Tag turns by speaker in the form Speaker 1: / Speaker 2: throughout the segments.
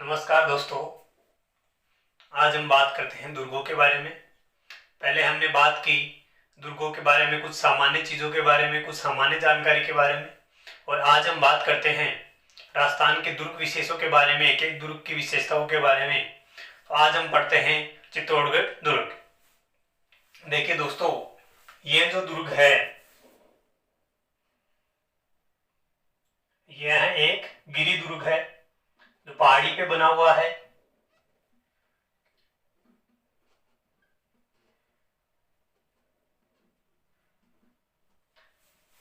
Speaker 1: नमस्कार दोस्तों। आज हम बात करते हैं दुर्गों के बारे में। पहले हमने बात की दुर्गों के बारे में, कुछ सामान्य चीज़ों के बारे में, कुछ सामान्य जानकारी के बारे में, और आज हम बात करते हैं राजस्थान के दुर्ग विशेषों के बारे में, एक एक दुर्ग की विशेषताओं के बारे में। तो आज हम पढ़ते हैं चित्तौड़गढ़ दुर्ग। देखिए दोस्तों, ये जो दुर्ग है यह एक गिरी दुर्ग है जो पहाड़ी पे बना हुआ है।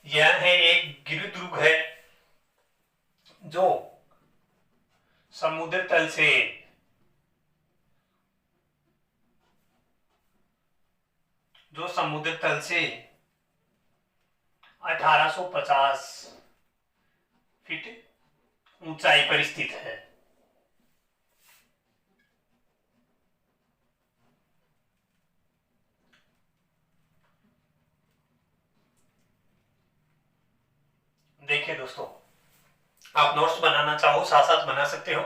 Speaker 1: यह है एक गिरी दुर्ग है जो समुद्र तल से 1850 फीट ऊंचाई पर स्थित है। देखिए दोस्तों, आप नोट्स बनाना चाहो साथ साथ बना सकते हो।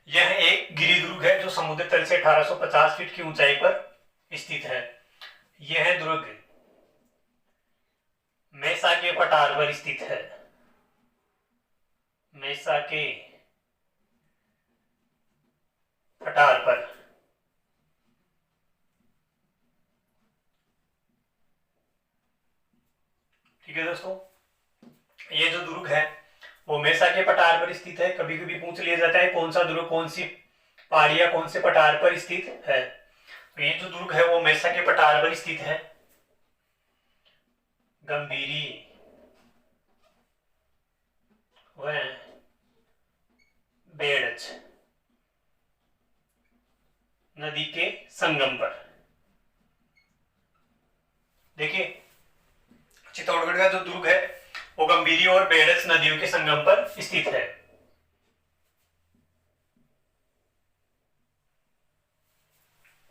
Speaker 1: यह एक गिरी दुर्ग है जो समुद्र तल से 1850 फीट की ऊंचाई पर स्थित है। यह दुर्ग मेसा के पठार पर स्थित है। मेसा के पठार पर। ठीक है दोस्तों, ये जो दुर्ग है वो मेसा के पठार पर स्थित है। कभी कभी पूछ लिया जाता है कौन सा दुर्ग कौन सी पहाड़ी या कौन से पठार पर स्थित है। तो ये जो दुर्ग है वो मेसा के पठार पर स्थित है। गंभीरी व बेड़च नदी के संगम पर। देखिए, चित्तौड़गढ़ का जो दुर्ग है वो गंभीरी और बेड़च नदियों के संगम पर स्थित है।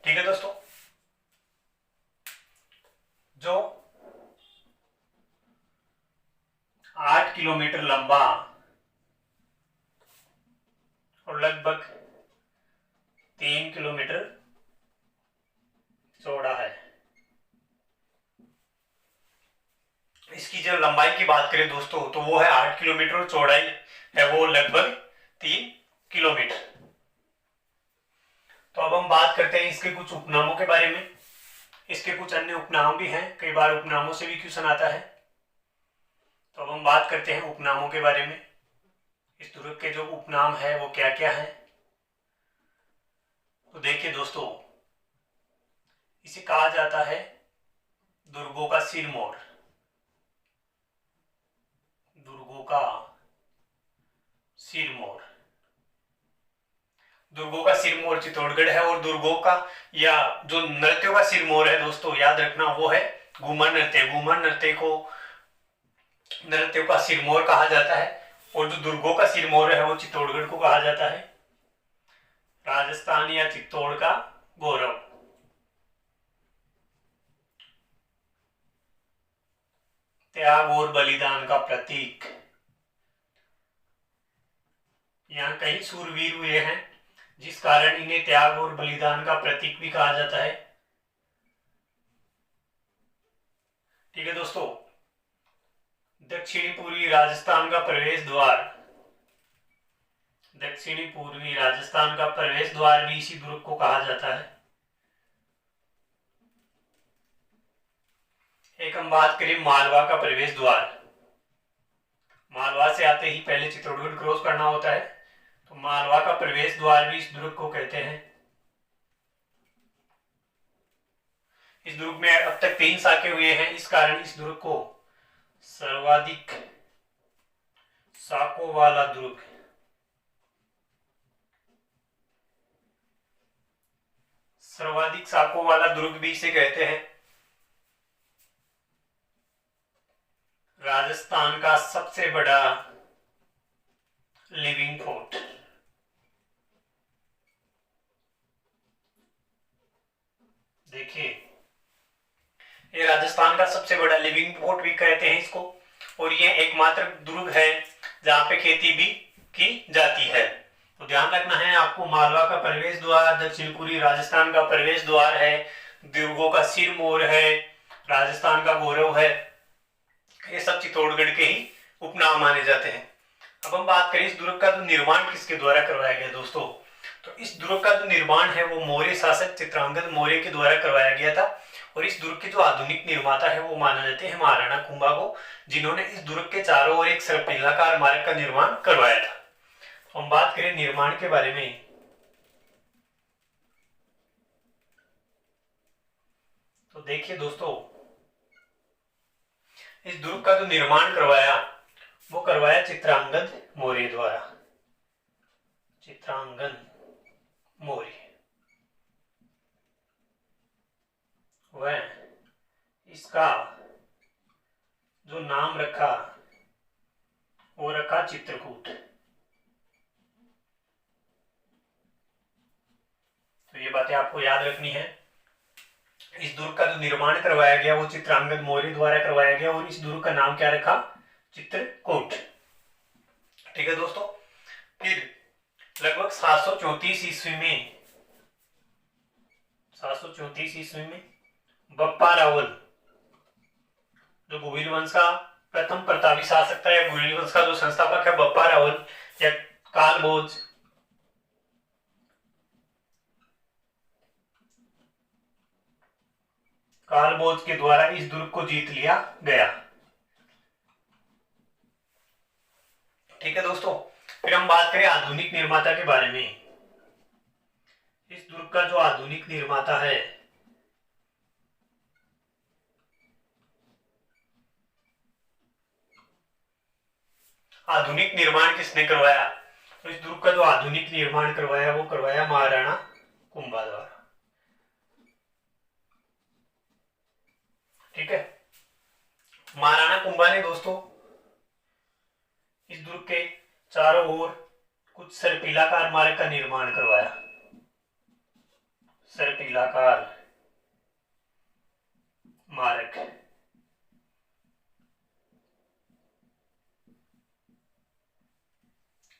Speaker 1: ठीक है दोस्तों, जो 8 किलोमीटर लंबा और लगभग 3 किलोमीटर चौड़ा है। इसकी जब लंबाई की बात करें दोस्तों तो वो है 8 किलोमीटर और चौड़ाई है वो लगभग 3 किलोमीटर। तो अब हम बात करते हैं इसके कुछ उपनामों के बारे में। इसके कुछ अन्य उपनाम भी हैं, कई बार उपनामों से भी क्वेश्चन आता है। तो अब हम बात करते हैं उपनामों के बारे में। इस दुर्ग के जो उपनाम है वो क्या क्या है। तो देखिए दोस्तों, इसे कहा जाता है दुर्गों का सिरमौर। दुर्गों का सिरमौर। दुर्गों का सिरमौर चित्तौड़गढ़ है। और दुर्गों का या जो नृत्यों का सिरमौर है दोस्तों, याद रखना, वो है घूमर नृत्य। घूमर नृत्य को नृत्यों का सिरमौर कहा जाता है। और जो दुर्गों का सिरमौर है वो चित्तौड़गढ़ को कहा जाता है राजस्थान या चित्तौड़ का गौरव। त्याग और बलिदान का प्रतीक। यहाँ कई सूरवीर हुए हैं जिस कारण इन्हें त्याग और बलिदान का प्रतीक भी कहा जाता है। ठीक है दोस्तों, दक्षिणी पूर्वी राजस्थान का प्रवेश द्वार। दक्षिणी पूर्वी राजस्थान का प्रवेश द्वार भी इसी दुर्ग को कहा जाता है। एक हम बात करें मालवा का प्रवेश द्वार। मालवा से आते ही पहले चित्तौड़गढ़ क्रॉस करना होता है, तो मालवा का प्रवेश द्वार भी इस दुर्ग को कहते हैं। इस दुर्ग में अब तक 3 साके हुए हैं, इस कारण इस दुर्ग को सर्वाधिक साकों वाला दुर्ग, सर्वाधिक साकों वाला दुर्ग भी इसे कहते हैं। राजस्थान का सबसे बड़ा लिविंग फोर्ट। देखिए, ये राजस्थान का सबसे बड़ा लिविंग फोर्ट भी कहते हैं इसको। और ये एकमात्र दुर्ग है जहां पे खेती भी की जाती है। तो ध्यान रखना है आपको, मालवा का प्रवेश द्वार, दक्षिण पूर्वी राजस्थान का प्रवेश द्वार है, दुर्गों का सिरमौर है, राजस्थान का गौरव है, ये सब चित्तौड़गढ़ के ही उपनाम माने जाते हैं। अब हम बात करें इस दुर्ग का जो निर्माण किसके द्वारा करवाया गया दोस्तों, तो इस दुर्ग का जो निर्माण है वो मौर्य शासक चित्रांगद मौर्य के द्वारा करवाया गया था। और इस दुर्ग के जो आधुनिक निर्माता है वो माना जाते हैं महाराणा कुंभा को, जिन्होंने इस दुर्ग के चारों ओर एक सर्पिलाकार मार्ग का निर्माण करवाया था। तो हम बात करें निर्माण के बारे में, तो देखिए दोस्तों, इस दुर्ग का जो निर्माण करवाया वो करवाया चित्रांगद मौर्य द्वारा, चित्रांगद मौर्य। वह इसका जो नाम रखा वो रखा चित्रकूट। तो ये बातें आपको याद रखनी है। इस दुर्ग का जो निर्माण करवाया गया वो चित्रांगद मौर्य द्वारा करवाया गया और इस दुर्ग का नाम क्या रखा, चित्रकूट। ठीक है दोस्तों। फिर लगभग 734 ईस्वी में बप्पा रावल, जो गुहिल वंश का प्रथम प्रतापी शासक था, या गुहिल वंश का जो संस्थापक है बप्पा रावल या कालभोज, कालभोज के द्वारा इस दुर्ग को जीत लिया गया। ठीक है दोस्तों। फिर हम बात करें आधुनिक निर्माता के बारे में। इस दुर्ग का जो आधुनिक निर्माता है आधुनिक निर्माण किसने करवाया, तो इस दुर्ग का जो आधुनिक निर्माण करवाया वो करवाया महाराणा कुंभा द्वारा। ठीक है। महाराणा कुंभा ने दोस्तों इस दुर्ग के चारों ओर कुछ सर्पिलाकार मार्ग का निर्माण करवाया, सर्पिलाकार मार्ग।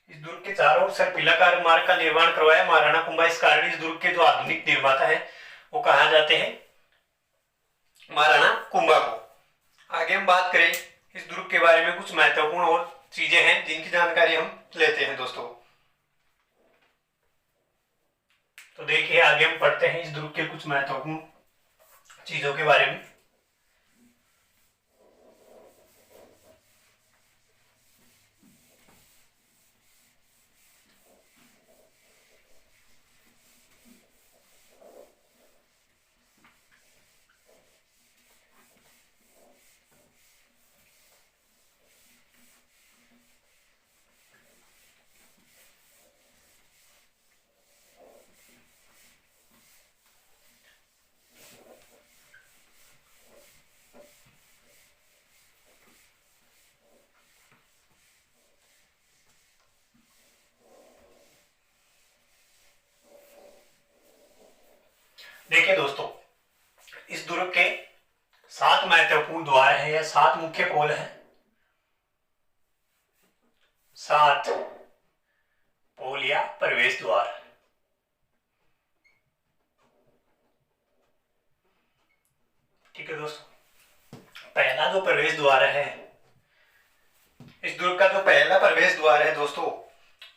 Speaker 1: इस दुर्ग के चारों ओर सर्पिलाकार मार्ग का निर्माण करवाया महाराणा कुंभा। इस कारण इस दुर्ग के जो आधुनिक निर्माता है वो कहा जाते हैं महाराणा कुंभा को। आगे हम बात करें इस दुर्ग के बारे में, कुछ महत्वपूर्ण और चीजें हैं जिनकी जानकारी हम लेते हैं दोस्तों। तो देखिए आगे हम पढ़ते हैं इस दुर्ग के कुछ महत्वपूर्ण चीजों के बारे में। देखिए दोस्तों, इस दुर्ग के 7 महत्वपूर्ण द्वार हैं या 7 मुख्य पोल हैं, 7 पोल या प्रवेश द्वार। ठीक है दोस्तों। पहला जो प्रवेश द्वार है, इस दुर्ग का जो पहला प्रवेश द्वार है दोस्तों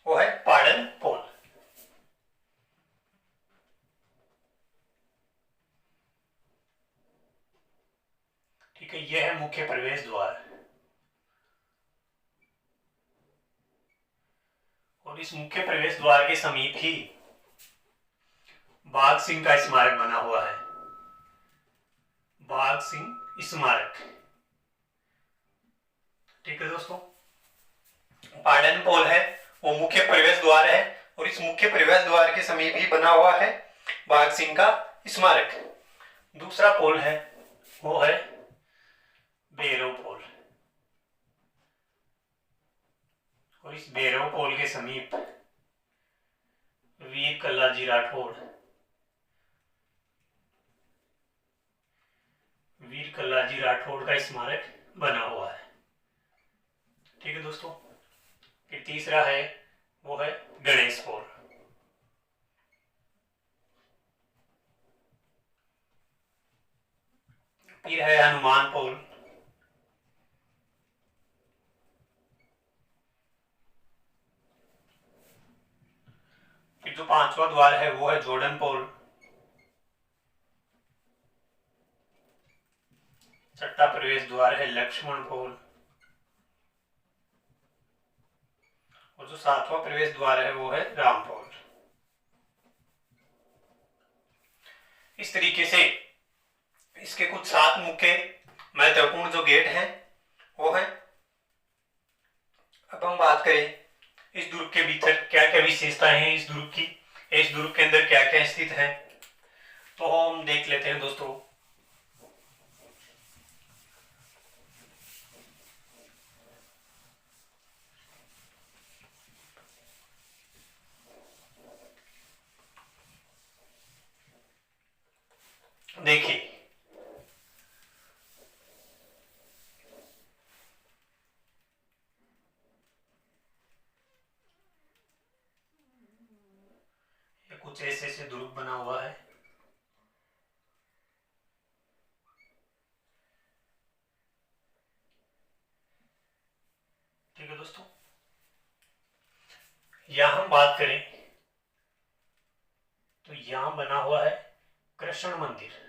Speaker 1: वो है पाड़न पोल। ठीक है, यह है मुख्य प्रवेश द्वार। और इस मुख्य प्रवेश द्वार के समीप ही बाघ सिंह का स्मारक बना हुआ है, बाघ सिंह स्मारक। ठीक है दोस्तों। पाड़न पोल है वो मुख्य प्रवेश द्वार है और इस मुख्य प्रवेश द्वार के समीप ही बना हुआ है बाघ सिंह का स्मारक। दूसरा पोल है वो है भैरव पोल और इस भैरव पोल के समीप वीर कल्लाजी राठौड़, वीर कल्लाजी राठौड़ का स्मारक बना हुआ है। ठीक है दोस्तों। फिर तीसरा है वो है गणेश पोल। फिर है हनुमान पोल। फिर जो पांचवा द्वार है वो है जोर्डन पोल। छठा प्रवेश द्वार है लक्ष्मण पोल। और जो सातवां प्रवेश द्वार है वो है राम पोल। इस तरीके से इसके कुछ 7 मुख्य महत्वपूर्ण जो गेट हैं वो है। अब हम बात करें इस दुर्ग के भीतर क्या क्या विशेषताएं हैं इस दुर्ग की, इस दुर्ग के अंदर क्या क्या स्थित है, तो हम देख लेते हैं दोस्तों। देखिए, ये कुछ ऐसे दुर्ग बना हुआ है। ठीक है दोस्तों, यहां हम बात करें तो यहां बना हुआ है कृष्ण मंदिर।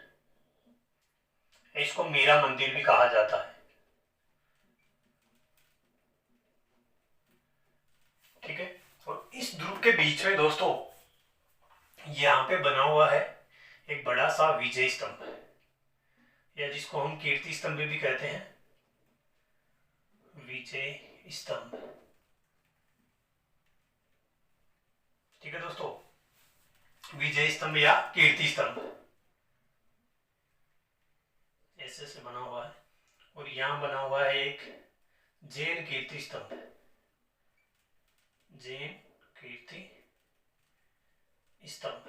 Speaker 1: इसको मीरा मंदिर भी कहा जाता है। ठीक है, और इस दुर्ग के बीच में दोस्तों यहां पे बना हुआ है एक बड़ा सा विजय स्तंभ, या जिसको हम कीर्ति स्तंभ भी कहते हैं, विजय स्तंभ। ठीक है दोस्तों, विजय स्तंभ या कीर्ति स्तंभ ऐसे से बना हुआ है। और यहां बना हुआ है एक जैन कीर्ति स्तंभ, जैन कीर्ति स्तंभ।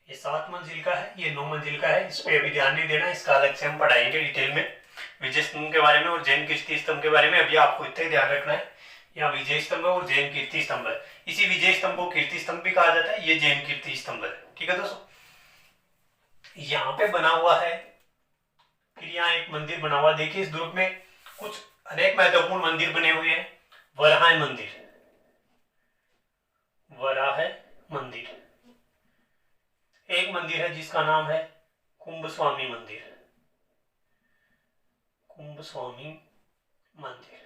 Speaker 1: ये 7 मंजिल का है, ये 9 मंजिल का है। इस पे अभी ध्यान नहीं देना, इसका अलग से हम पढ़ाएंगे डिटेल में विजय स्तंभ के बारे में और जैन कीर्ति स्तंभ के बारे में। अभी आपको इतना ही ध्यान रखना है, यहाँ विजय स्तंभ और जैन कीर्ति स्तंभ है। इसी विजय स्तंभ को कीर्ति स्तंभ भी कहा जाता है, ये जैन कीर्ति स्तंभ है। ठीक है दोस्तों, यहाँ पे बना हुआ है, फिर यहाँ एक मंदिर बना हुआ। देखिए इस दुर्ग में कुछ अनेक महत्वपूर्ण मंदिर बने हुए हैं। वराह मंदिर, वराह मंदिर। एक मंदिर है जिसका नाम है कुंभस्वामी मंदिर, कुंभस्वामी मंदिर।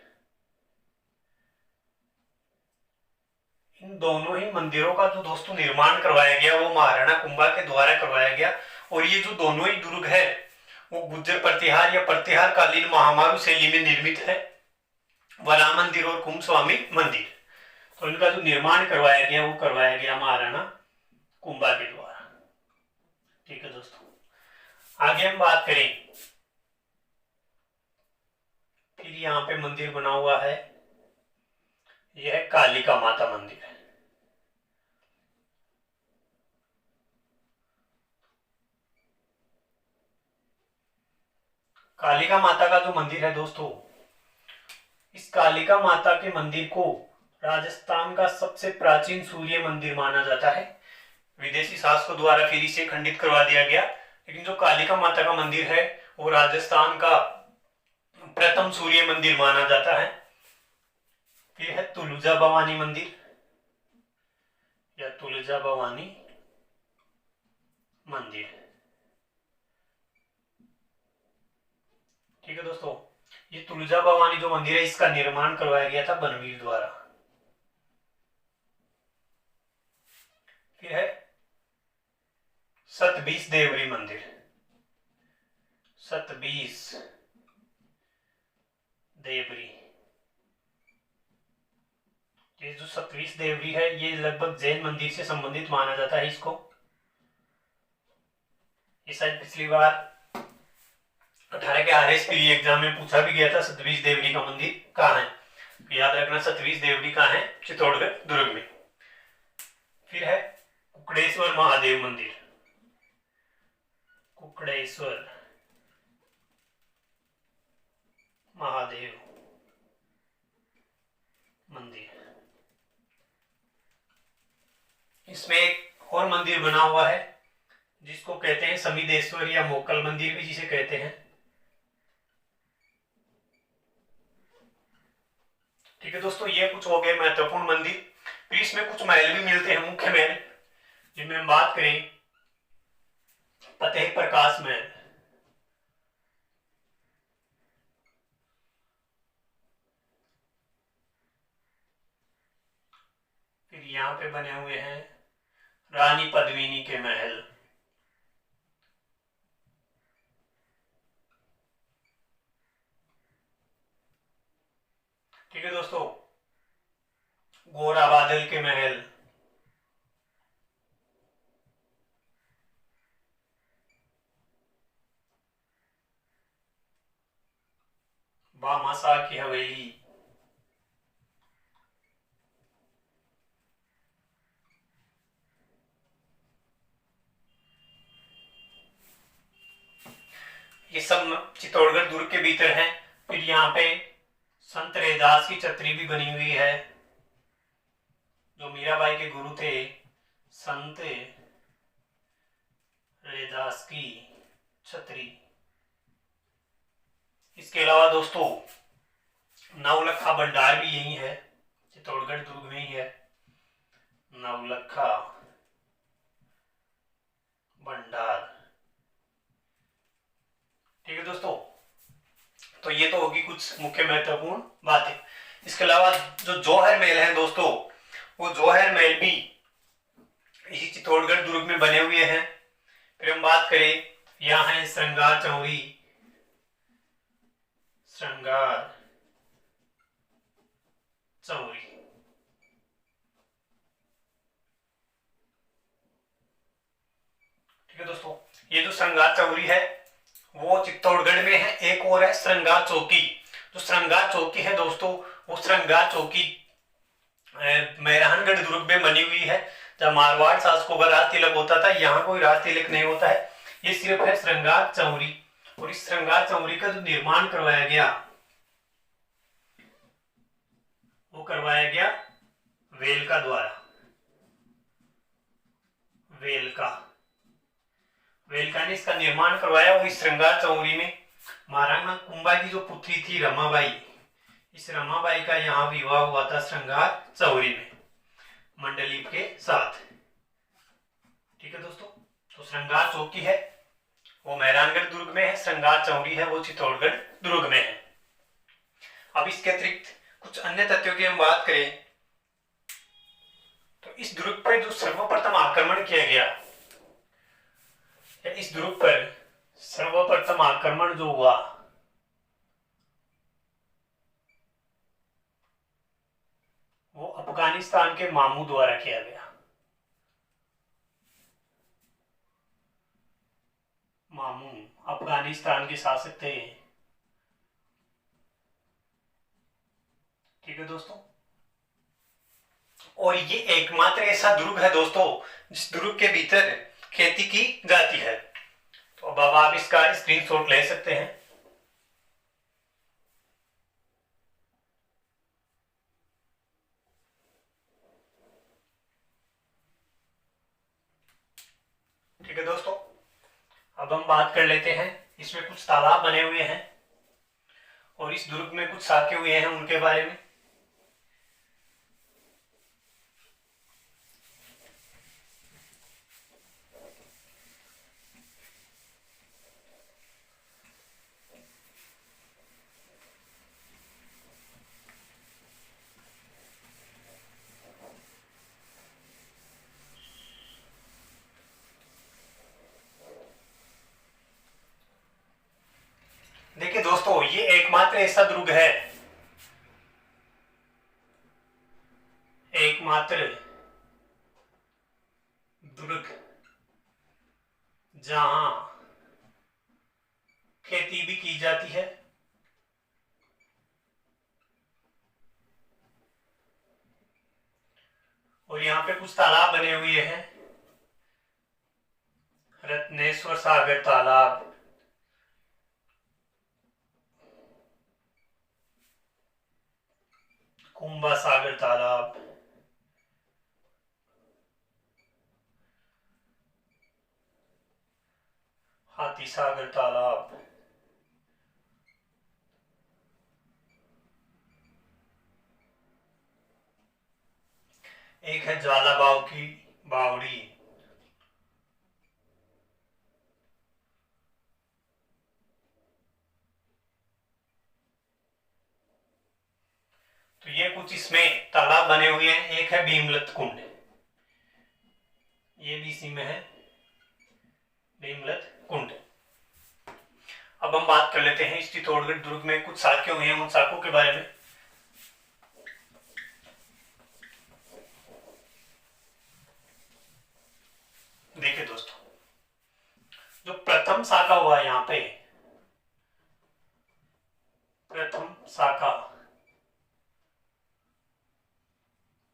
Speaker 1: इन दोनों ही मंदिरों का जो दोस्तों निर्माण करवाया गया वो महाराणा कुंभा के द्वारा करवाया गया। और ये जो दोनों ही दुर्ग है वो गुर्जर प्रतिहार या प्रतिहार कालीन महामारू शैली में निर्मित है, वराह मंदिर और कुंभस्वामी मंदिर। तो इनका जो निर्माण करवाया गया वो करवाया गया महाराणा कुंभा के द्वारा। ठीक है दोस्तों, आगे हम बात करें, फिर यहाँ पे मंदिर बना हुआ है, यह है कालिका माता मंदिर। कालिका माता का जो मंदिर है दोस्तों, इस कालिका माता के मंदिर को राजस्थान का सबसे प्राचीन सूर्य मंदिर माना जाता है। विदेशी शासकों द्वारा फिर इसे खंडित करवा दिया गया, लेकिन जो कालिका माता का मंदिर है वो राजस्थान का प्रथम सूर्य मंदिर माना जाता है। फिर है तुलजा भवानी मंदिर या तुलजा भवानी मंदिर। ठीक है दोस्तों, ये तुलजा भवानी जो मंदिर है इसका निर्माण करवाया गया था बनवीर द्वारा। फिर है सतबीस देवरी मंदिर, सतबीस देवरी। ये जो सतबीस देवरी है ये लगभग जैन मंदिर से संबंधित माना जाता है इसको। ये शायद पिछली बार 18 के RS के लिए एग्जाम में पूछा भी गया था, सतबीस देवरी का मंदिर कहाँ है। तो याद रखना सतबीस देवरी कहाँ है, चित्तौड़गढ़ दुर्ग में। फिर है कुकड़ेश्वर महादेव मंदिर, कुकड़ेश्वर महादेव इसमें एक और मंदिर बना हुआ है जिसको कहते हैं समिदेश्वर या मोकल मंदिर भी जिसे कहते हैं। ठीक है दोस्तों, ये कुछ हो गए महत्वपूर्ण मंदिर। फिर इसमें कुछ महल भी मिलते हैं, मुख्य महल, जिनमें हम बात करें फतेह प्रकाश महल। फिर यहाँ पे बने हुए हैं रानी पद्मिनी के महल। ठीक है दोस्तों, गोरा बादल के महल। भामाशाह की हवेली। ये सब चित्तौड़गढ़ दुर्ग के भीतर है। फिर यहाँ पे संत रैदास की छतरी भी बनी हुई है, जो मीराबाई के गुरु थे संत रैदास की छतरी। इसके अलावा दोस्तों नवलखा भंडार भी यही है, चित्तौड़गढ़ दुर्ग में ही है नवलखा भंडार। ठीक है दोस्तों, तो ये तो होगी कुछ मुख्य महत्वपूर्ण बातें। इसके अलावा जो जौहर महल है दोस्तों, वो जौहर महल भी इसी चित्तौड़गढ़ दुर्ग में बने हुए हैं। फिर हम बात करें, यहाँ है श्रृंगार चौरी। श्रृंगार चौरी, ठीक है दोस्तों, ये जो श्रृंगार चौरी है वो चित्तौड़गढ़ में है। एक और है श्रृंगार चौकी। जो श्रृंगार चौकी है दोस्तों, वो श्रृंगार चौकी मेहरानगढ़ दुर्ग में बनी हुई है। जब मारवाड़ शासकों का राज तिलक होता था, यहाँ कोई राज तिलक नहीं होता है, ये सिर्फ है श्रृंगार चौरी। और इस श्रृंगार चौरी का जो निर्माण करवाया गया वो करवाया गया वेलका द्वारा। वेलका ने इसका निर्माण करवाया। और इस श्रृंगार चौरी में महाराणा कुंभा की जो पुत्री थी रमाबाई, इस रमाबाई का यहाँ विवाह हुआ था श्रृंगार चौरी में मंडलीप के साथ। ठीक है दोस्तों, तो श्रृंगार चौकी है वो मेहरानगढ़ दुर्ग में है, श्रृंगार चौरी है वो चित्तौड़गढ़ दुर्ग में है। अब इसके अतिरिक्त कुछ अन्य तथ्यों की हम बात करें तो इस दुर्ग पर जो सर्वप्रथम आक्रमण किया गया, या इस दुर्ग पर सर्वप्रथम आक्रमण जो हुआ वो अफगानिस्तान के मामू द्वारा किया गया। मामू अफगानिस्तान के शासक थे। ठीक है दोस्तों, और ये एकमात्र ऐसा दुर्ग है दोस्तों जिस दुर्ग के भीतर खेती की जाती है। तो अब आप इसका स्क्रीनशॉट ले सकते हैं। ठीक है दोस्तों, अब हम बात कर लेते हैं, इसमें कुछ तालाब बने हुए हैं और इस दुर्ग में कुछ साके हुए हैं उनके बारे में। देखिए दोस्तों, ये एकमात्र ऐसा दुर्ग है, एकमात्र दुर्ग जहां खेती भी की जाती है और यहाँ पे कुछ तालाब बने हुए हैं। रत्नेश्वर सागर तालाब, कुंभा सागर तालाब, हाथीसागर तालाब, एक है ज्वालाबाव की बावड़ी, तो ये कुछ इसमें तालाब बने हुए हैं। एक है भीमलत कुंड, ये भी इसी में है, भीमलत कुंड। अब हम बात कर लेते हैं इस चित्तौड़गढ़ दुर्ग में कुछ साक्ष्य हुए हैं, उन साक्ष्यों के बारे में। देखिए दोस्तों, जो प्रथम शाखा हुआ यहाँ पे, प्रथम शाखा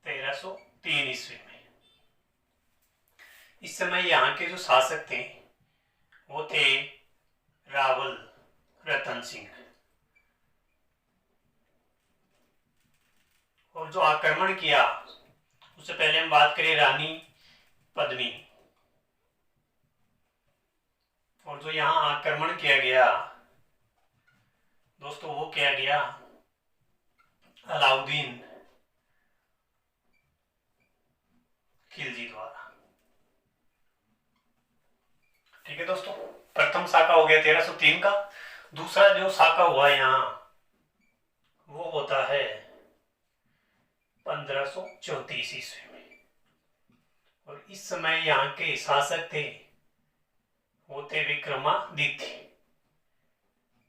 Speaker 1: 1303 ईस्वी में। इस समय यहाँ के जो शासक थे वो थे रावल रतन सिंह, और जो आक्रमण किया उससे पहले हम बात करें रानी पद्मिनी, और जो यहाँ आक्रमण किया गया दोस्तों वो किया गया अलाउद्दीन खिलजी द्वारा। ठीक है दोस्तों, प्रथम शाखा हो गया 1303 का। दूसरा जो शाखा हुआ यहाँ वो होता है 1534 ईस्वी में, और इस समय यहाँ के शासक थे वो थे विक्रमादित्य।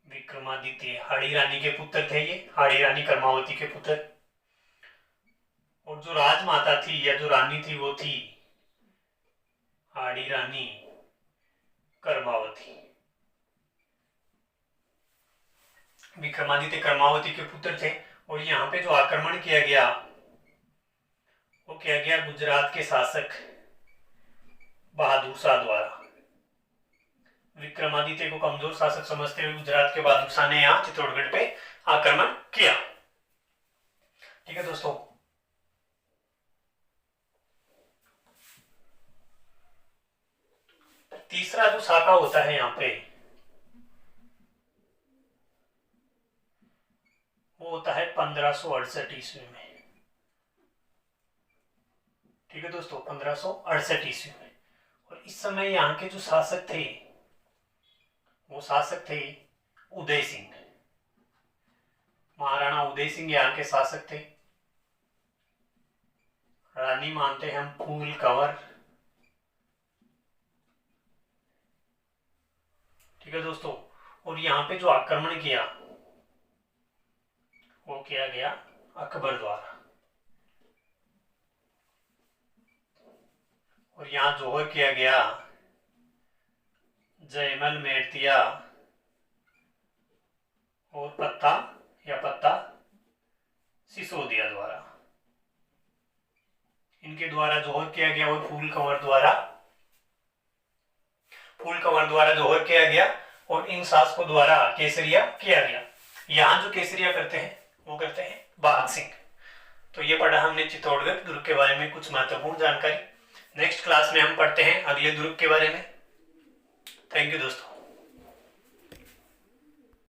Speaker 1: विक्रमादित्य हाड़ी रानी के पुत्र थे, ये हाड़ी रानी कर्मावती के पुत्र। और जो राजमाता थी या जो रानी थी वो थी हाड़ी रानी कर्मावती। विक्रमादित्य कर्मावती के पुत्र थे। और यहाँ पे जो आक्रमण किया गया वो किया गया गुजरात के शासक बहादुर शाह द्वारा। विक्रमादित्य को कमजोर शासक समझते हुए गुजरात के बहादुर शाह ने यहाँ चित्तौड़गढ़ पे आक्रमण किया। ठीक है दोस्तों, तीसरा जो शाखा होता है यहाँ पे वो होता है 1568 ईस्वी में। ठीक है दोस्तों, 1568 ईस्वी में। और इस समय यहाँ के जो शासक थे वो शासक थे उदय सिंह, महाराणा उदय सिंह यहाँ के शासक थे। रानी मानते हैं हम फूल कंवर। ठीक है दोस्तों, और यहाँ पे जो आक्रमण किया वो किया गया अकबर द्वारा। और यहाँ जोहर किया गया जयमल मेड़तिया और पत्ता सिसोदिया द्वारा। इनके द्वारा जोहर किया गया और फूल कंवर द्वारा जोहर किया गया, और इन शासकों द्वारा केसरिया किया गया। यहाँ जो केसरिया करते हैं वो करते हैं बाघ सिंह। तो ये पढ़ा हमने चित्तौड़गढ़ दुर्ग के बारे में कुछ महत्वपूर्ण जानकारी। नेक्स्ट क्लास में हम पढ़ते हैं अगले दुर्ग के बारे में। थैंक यू दोस्तों।